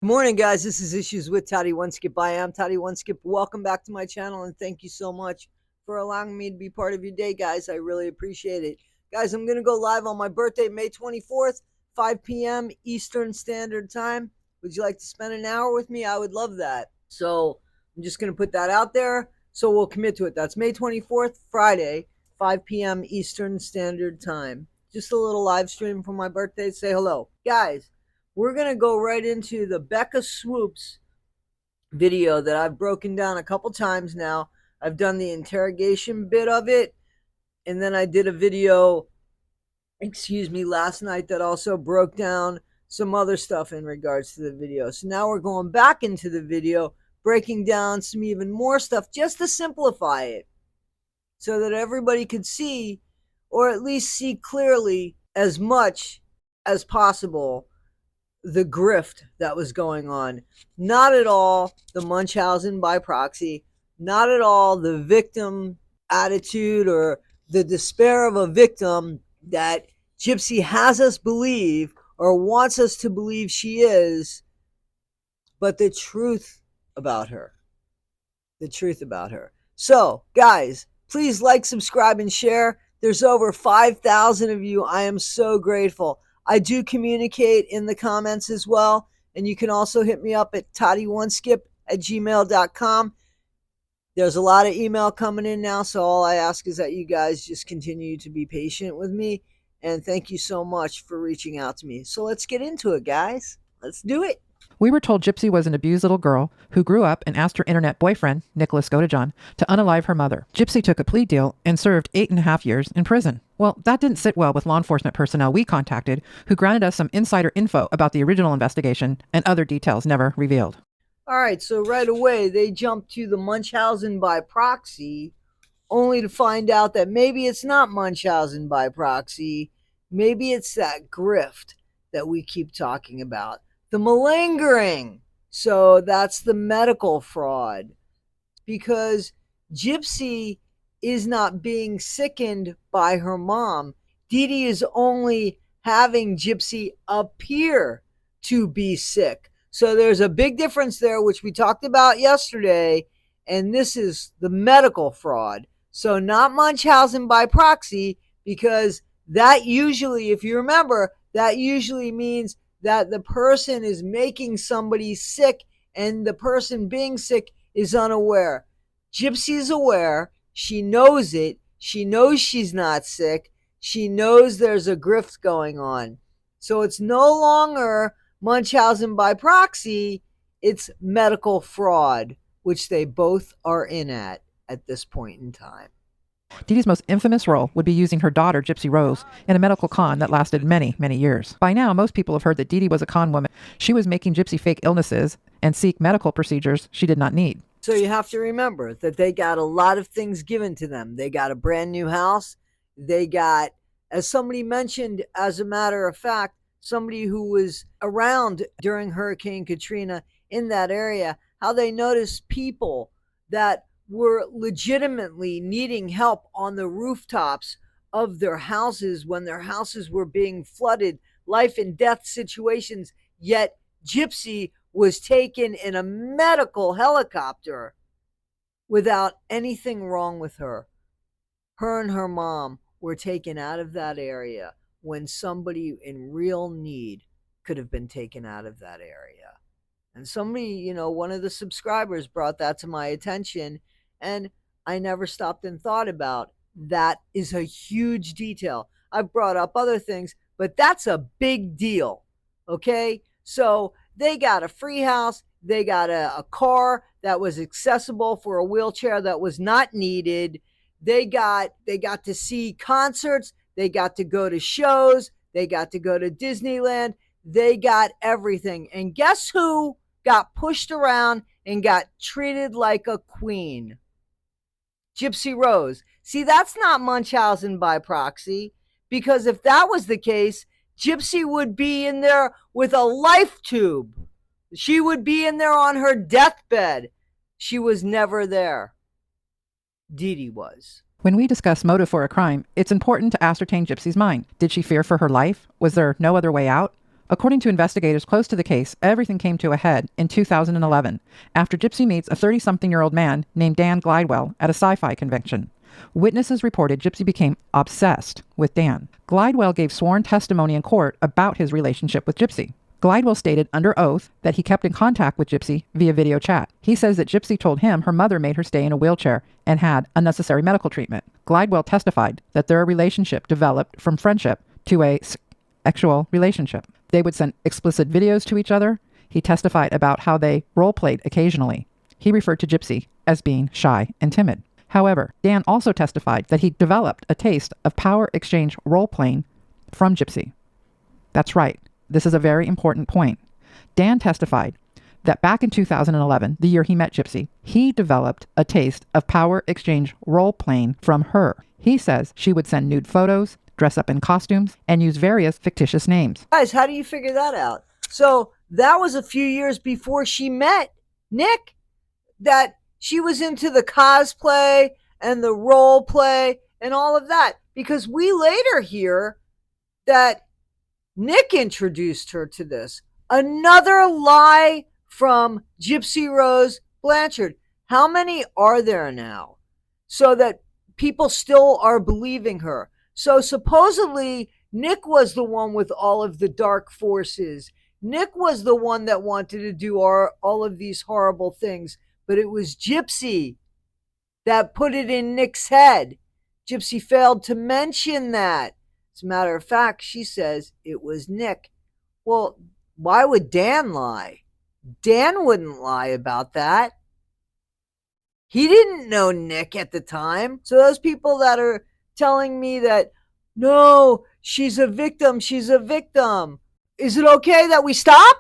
Good morning, guys. This is Issues with Toddy One Skip. I am Toddy One Skip. Welcome back to my channel, and thank you so much for allowing me to be part of your day, guys. I really appreciate it. Guys, I'm going to go live on my birthday, May 24th, 5 p.m. Eastern Standard Time. Would you like to spend an hour with me? I would love that. So I'm just going to put that out there, so we'll commit to it. That's May 24th, Friday, 5 p.m. Eastern Standard Time. Just a little live stream for my birthday. Say hello. Guys, we're going to go right into the Becca Scoops video that I've broken down a couple times now. I've done the interrogation bit of it, and then I did a video, last night that also broke down some other stuff in regards to the video. So now we're going back into the video, breaking down some even more stuff just to simplify it so that everybody could see, or at least see clearly as much as possible, the grift that was going on. Not at all the Munchausen by proxy, not at all the victim attitude or the despair of a victim that Gypsy has us believe or wants us to believe she is, but the truth about her. The truth about her. So, guys, please like, subscribe, and share. There's over 5,000 of you. I am so grateful. I do communicate in the comments as well, and you can also hit me up at toddyoneSkip@gmail.com. There's a lot of email coming in now, so all I ask is that you guys just continue to be patient with me, and thank you so much for reaching out to me. So let's get into it, guys. Let's do it. We were told Gypsy was an abused little girl who grew up and asked her internet boyfriend, Nicholas Godejohn, to unalive her mother. Gypsy took a plea deal and served 8.5 years in prison. Well, that didn't sit well with law enforcement personnel we contacted, who granted us some insider info about the original investigation and other details never revealed. All right, so right away they jumped to the Munchausen by proxy, only to find out that maybe it's not Munchausen by proxy. Maybe it's that grift that we keep talking about. The malingering. So that's the medical fraud. Because Gypsy is not being sickened by her mom. Dee Dee is only having Gypsy appear to be sick. So there's a big difference there, which we talked about yesterday. And this is the medical fraud. So not Munchausen by proxy, because that usually, if you remember, that usually means that the person is making somebody sick and the person being sick is unaware. Gypsy's aware. She knows it. She knows she's not sick. She knows there's a grift going on. So it's no longer Munchausen by proxy. It's medical fraud, which they both are in at this point in time. Dee Dee's most infamous role would be using her daughter, Gypsy Rose, in a medical con that lasted many, many years. By now, most people have heard that Dee Dee was a con woman. She was making Gypsy fake illnesses and seek medical procedures she did not need. So you have to remember that they got a lot of things given to them. They got a brand new house. They got, as somebody mentioned, as a matter of fact, somebody who was around during Hurricane Katrina in that area, how they noticed people that were legitimately needing help on the rooftops of their houses when their houses were being flooded, life and death situations, yet Gypsy was taken in a medical helicopter without anything wrong with her. Her and her mom were taken out of that area when somebody in real need could have been taken out of that area. And somebody, one of the subscribers brought that to my attention, and I never stopped and thought about that. Is a huge detail. I've brought up other things, but that's a big deal. Okay? So they got a free house. They got a car that was accessible for a wheelchair that was not needed. They got to see concerts. They got to go to shows. They got to go to Disneyland. They got everything. And guess who got pushed around and got treated like a queen? Gypsy Rose. See, that's not Munchausen by proxy, because if that was the case, Gypsy would be in there with a life tube. She would be in there on her deathbed. She was never there. Dee Dee was. When we discuss motive for a crime, it's important to ascertain Gypsy's mind. Did she fear for her life? Was there no other way out? According to investigators close to the case, everything came to a head in 2011 after Gypsy meets a 30-something-year-old man named Dan Glidewell at a sci-fi convention. Witnesses reported Gypsy became obsessed with Dan. Glidewell gave sworn testimony in court about his relationship with Gypsy. Glidewell stated under oath that he kept in contact with Gypsy via video chat. He says that Gypsy told him her mother made her stay in a wheelchair and had unnecessary medical treatment. Glidewell testified that their relationship developed from friendship to a sexual relationship. They would send explicit videos to each other. He testified about how they role-played occasionally. He referred to Gypsy as being shy and timid. However, Dan also testified that he developed a taste of power exchange role-playing from Gypsy. That's right. This is a very important point. Dan testified that back in 2011, the year he met Gypsy, he developed a taste of power exchange role-playing from her. He says she would send nude photos, dress up in costumes, and use various fictitious names. Guys, how do you figure that out? So that was a few years before she met Nick, that she was into the cosplay and the role play and all of that. Because we later hear that Nick introduced her to this. Another lie from Gypsy Rose Blanchard. How many are there now? So that people still are believing her. So supposedly Nick was the one with all of the dark forces. Nick was the one that wanted to do all of these horrible things. But it was Gypsy that put it in Nick's head. Gypsy failed to mention that. As a matter of fact, she says it was Nick. Well, why would Dan lie? Dan wouldn't lie about that. He didn't know Nick at the time. So those people that are telling me that, no, she's a victim, she's a victim. Is it okay that we stop?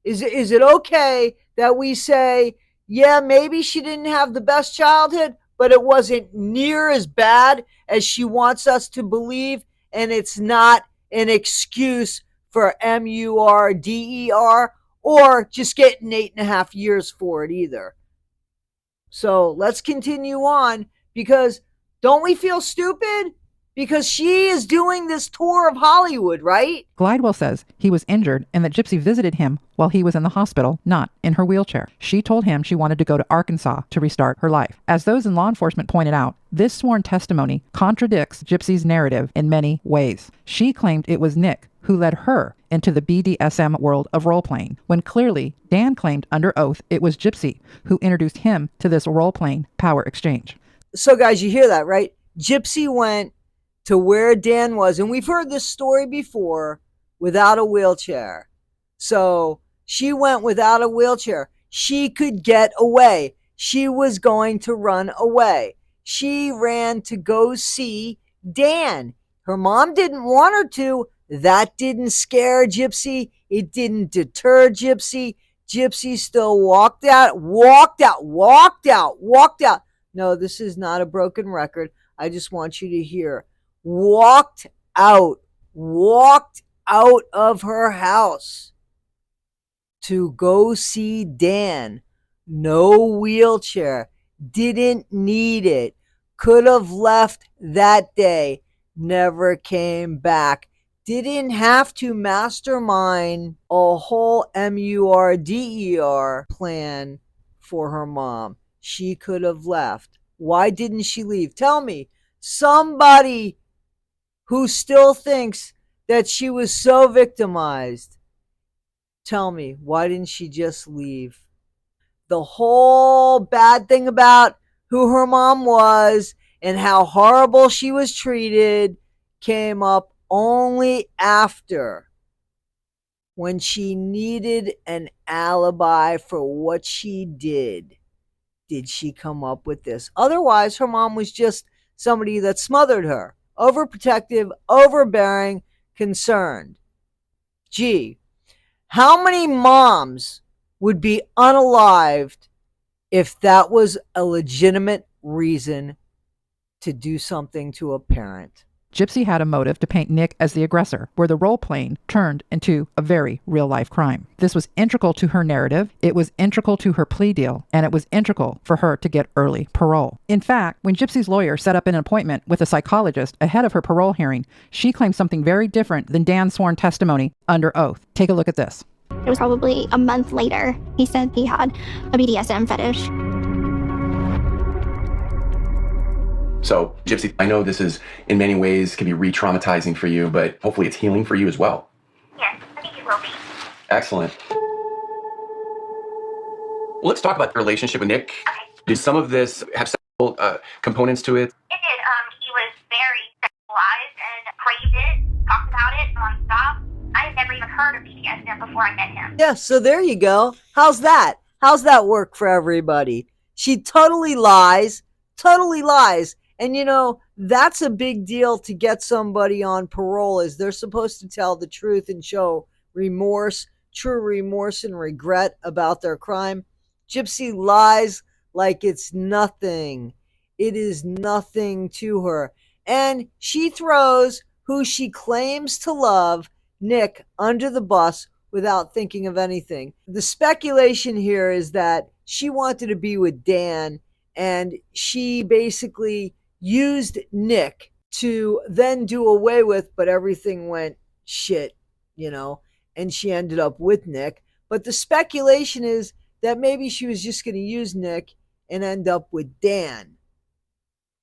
Is it okay that we say, yeah, maybe she didn't have the best childhood, but it wasn't near as bad as she wants us to believe, and it's not an excuse for MURDER or just getting 8.5 years for it either. So let's continue on, because don't we feel stupid? Because she is doing this tour of Hollywood, right? Glidewell says he was injured and that Gypsy visited him while he was in the hospital, not in her wheelchair. She told him she wanted to go to Arkansas to restart her life. As those in law enforcement pointed out, this sworn testimony contradicts Gypsy's narrative in many ways. She claimed it was Nick who led her into the BDSM world of role-playing, when clearly Dan claimed under oath it was Gypsy who introduced him to this role-playing power exchange. So guys, you hear that, right? Gypsy went to where Dan was, and we've heard this story before, without a wheelchair. So she went without a wheelchair. She could get away. She was going to run away. She ran to go see Dan. Her mom didn't want her to. That didn't scare Gypsy. It didn't deter Gypsy. Gypsy still walked out. No, this is not a broken record. I just want you to hear. Walked out of her house to go see Dan. No wheelchair. Didn't need it. Could have left that day. Never came back. Didn't have to mastermind a whole MURDER plan for her mom. She could have left. Why didn't she leave? Tell me. Somebody who still thinks that she was so victimized. Tell me, why didn't she just leave? The whole bad thing about who her mom was and how horrible she was treated came up only after, when she needed an alibi for what she did she come up with this. Otherwise, her mom was just somebody that smothered her. Overprotective, overbearing, concerned. Gee, how many moms would be unalived if that was a legitimate reason to do something to a parent? Gypsy had a motive to paint Nick as the aggressor, where the role-playing turned into a very real-life crime. This was integral to her narrative, it was integral to her plea deal, and it was integral for her to get early parole. In fact, when Gypsy's lawyer set up an appointment with a psychologist ahead of her parole hearing, she claimed something very different than Dan's sworn testimony under oath. Take a look at this. It was probably a month later. He said he had a BDSM fetish. So, Gypsy, I know this is, in many ways, can be re-traumatizing for you, but hopefully it's healing for you as well. Yes, I think it will be. Excellent. Well, let's talk about your relationship with Nick. Okay. Did some of this have several components to it? It did. He was very sexualized and craved it, talked about it nonstop. I had never even heard of BDSM before I met him. Yeah, so there you go. How's that? How's that work for everybody? She totally lies. And you know, that's a big deal to get somebody on parole, is they're supposed to tell the truth and show remorse, true remorse and regret about their crime. Gypsy lies like it's nothing. It is nothing to her. And she throws who she claims to love, Nick, under the bus without thinking of anything. The speculation here is that she wanted to be with Dan, and she basically used Nick to then do away with, but everything went shit, you know, and she ended up with Nick. But the speculation is that maybe she was just going to use Nick and end up with Dan.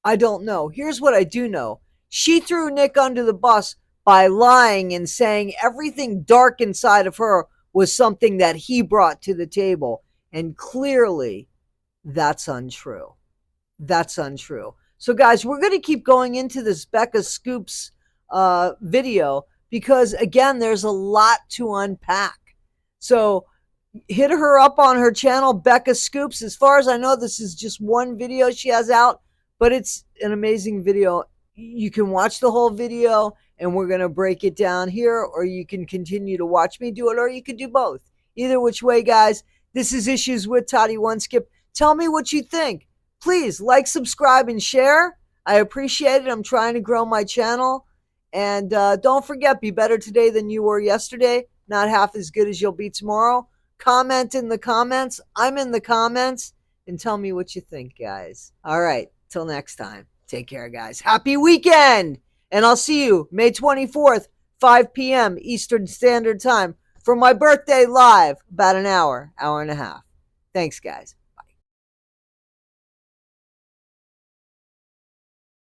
I don't know. Here's what I do know. She threw Nick under the bus by lying and saying everything dark inside of her was something that he brought to the table. And clearly, that's untrue. That's untrue. So, guys, we're going to keep going into this Becca Scoops video because, again, there's a lot to unpack. So, hit her up on her channel, Becca Scoops. As far as I know, this is just one video she has out, but it's an amazing video. You can watch the whole video, and we're going to break it down here, or you can continue to watch me do it, or you could do both. Either which way, guys, this is Issues with Toddy One Skip. Tell me what you think. Please like, subscribe, and share. I appreciate it. I'm trying to grow my channel. And don't forget, be better today than you were yesterday. Not half as good as you'll be tomorrow. Comment in the comments. I'm in the comments. And tell me what you think, guys. All right. Till next time. Take care, guys. Happy weekend. And I'll see you May 24th, 5 p.m. Eastern Standard Time for my birthday live. About an hour and a half. Thanks, guys.